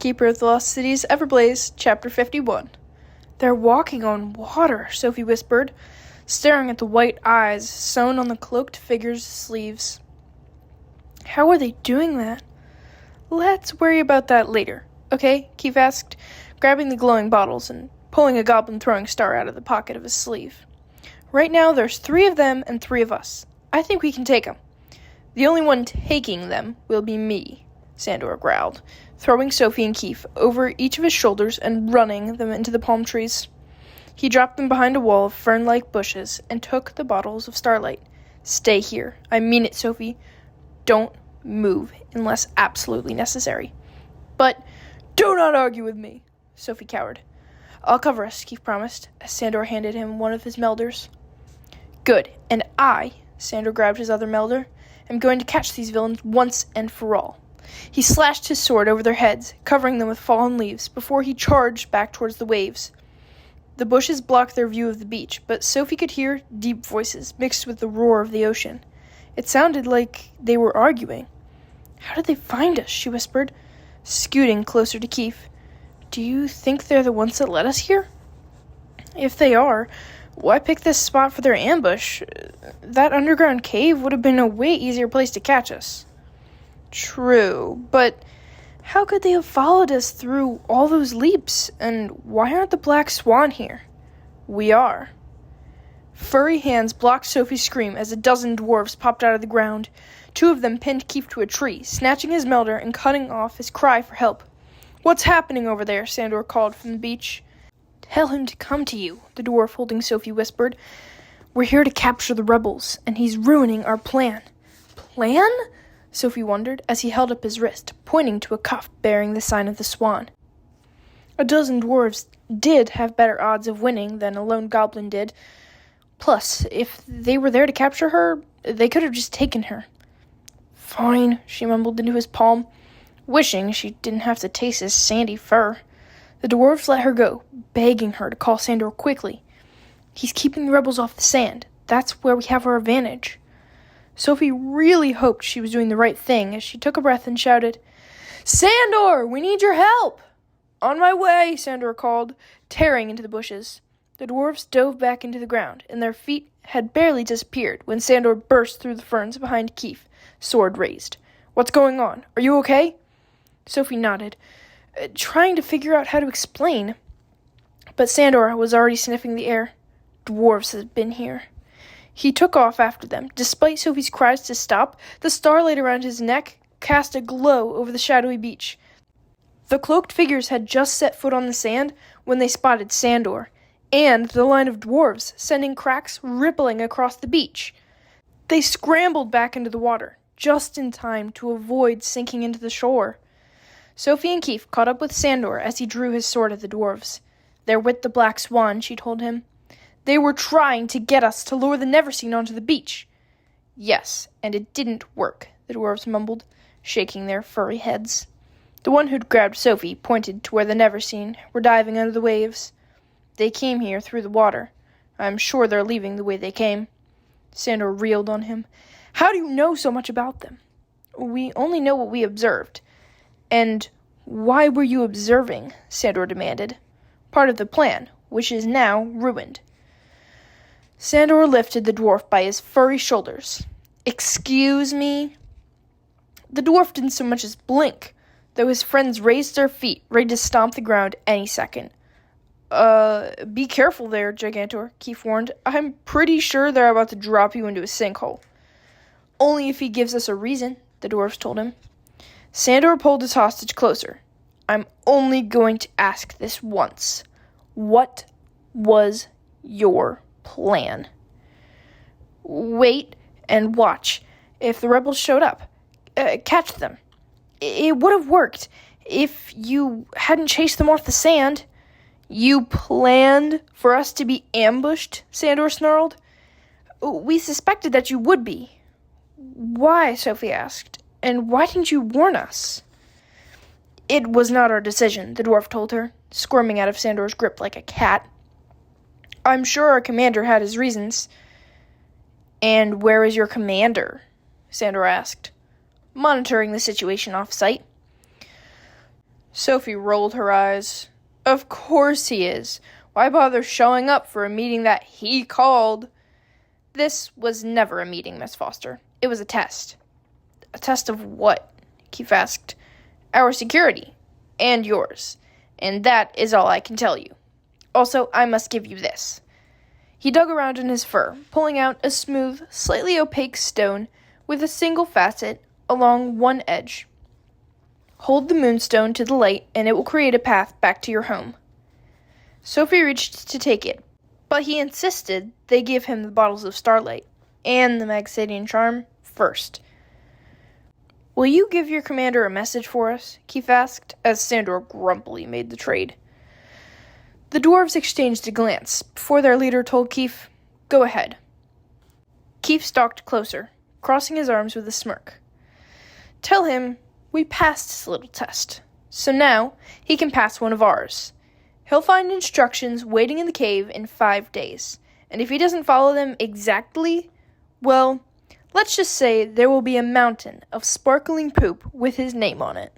Keeper of the Lost Cities, Everblaze, Chapter 51. They're walking on water, Sophie whispered, staring at the white eyes sewn on the cloaked figure's sleeves. How are they doing that? Let's worry about that later, okay? Keith asked, grabbing the glowing bottles and pulling a goblin throwing star out of the pocket of his sleeve. Right now, there's 3 of them and 3 of us. I think we can take them. The only one taking them will be me, Sandor growled, throwing Sophie and Keith over each of his shoulders and running them into the palm trees. He dropped them behind a wall of fern-like bushes and took the bottles of starlight. Stay here. I mean it, Sophie. Don't move unless absolutely necessary. But do not argue with me, Sophie cowered. I'll cover us, Keith promised, as Sandor handed him one of his melders. Good, and I, Sandor grabbed his other melder, am going to catch these villains once and for all. He slashed his sword over their heads, covering them with fallen leaves, before he charged back towards the waves. The bushes blocked their view of the beach, but Sophie could hear deep voices mixed with the roar of the ocean. It sounded like they were arguing. How did they find us? She whispered, scooting closer to Keith. Do you think they're the ones that led us here? If they are, why pick this spot for their ambush? That underground cave would have been a way easier place to catch us. True, but how could they have followed us through all those leaps? And why aren't the Black Swan here? We are. Furry hands blocked Sophie's scream as a dozen dwarves popped out of the ground. 2 of them pinned Keith to a tree, snatching his melder and cutting off his cry for help. What's happening over there? Sandor called from the beach. Tell him to come to you, the dwarf holding Sophie whispered. We're here to capture the rebels, and he's ruining our plan. Plan? Sophie wondered as he held up his wrist, pointing to a cuff bearing the sign of the swan. A dozen dwarves did have better odds of winning than a lone goblin did. Plus, if they were there to capture her, they could have just taken her. Fine, she mumbled into his palm, wishing she didn't have to taste his sandy fur. The dwarves let her go, begging her to call Sandor quickly. He's keeping the rebels off the sand. That's where we have our advantage. Sophie really hoped she was doing the right thing as she took a breath and shouted, Sandor, we need your help! On my way, Sandor called, tearing into the bushes. The dwarves dove back into the ground, and their feet had barely disappeared when Sandor burst through the ferns behind Keith, sword raised. What's going on? Are you okay? Sophie nodded, trying to figure out how to explain. But Sandor was already sniffing the air. Dwarves had been here. He took off after them. Despite Sophie's cries to stop, the starlight around his neck cast a glow over the shadowy beach. The cloaked figures had just set foot on the sand when they spotted Sandor, and the line of dwarves, sending cracks rippling across the beach. They scrambled back into the water, just in time to avoid sinking into the shore. Sophie and Keith caught up with Sandor as he drew his sword at the dwarves. They're with the Black Swan, she told him. They were trying to get us to lure the Neverseen onto the beach. Yes, and it didn't work, the dwarves mumbled, shaking their furry heads. The one who'd grabbed Sophie pointed to where the Neverseen were diving under the waves. They came here through the water. I'm sure they're leaving the way they came. Sandor reeled on him. How do you know so much about them? We only know what we observed. And why were you observing? Sandor demanded. Part of the plan, which is now ruined. Sandor lifted the dwarf by his furry shoulders. Excuse me? The dwarf didn't so much as blink, though his friends raised their feet, ready to stomp the ground any second. Be careful there, Gigantor, Keith warned. I'm pretty sure they're about to drop you into a sinkhole. Only if he gives us a reason, the dwarves told him. Sandor pulled his hostage closer. I'm only going to ask this once. What was your plan? Wait and watch. If the rebels showed up, catch them. It would have worked if you hadn't chased them off the sand. You planned for us to be ambushed? Sandor snarled. We suspected that you would be. Why? Sophie asked. And why didn't you warn us? It was not our decision, the dwarf told her, squirming out of Sandor's grip like a cat. I'm sure our commander had his reasons. And where is your commander? Sandor asked, monitoring the situation off-site. Sophie rolled her eyes. Of course he is. Why bother showing up for a meeting that he called? This was never a meeting, Miss Foster. It was a test. A test of what? Keith asked. Our security. And yours. And that is all I can tell you. Also, I must give you this. He dug around in his fur, pulling out a smooth, slightly opaque stone with a single facet along one edge. Hold the moonstone to the light, and it will create a path back to your home. Sophie reached to take it, but he insisted they give him the bottles of starlight and the Magsadian charm first. Will you give your commander a message for us? Keith asked, as Sandor grumpily made the trade. The dwarves exchanged a glance before their leader told Keith, Go ahead. Keith stalked closer, crossing his arms with a smirk. Tell him we passed his little test, so now he can pass one of ours. He'll find instructions waiting in the cave in 5 days, and if he doesn't follow them exactly, well, let's just say there will be a mountain of sparkling poop with his name on it.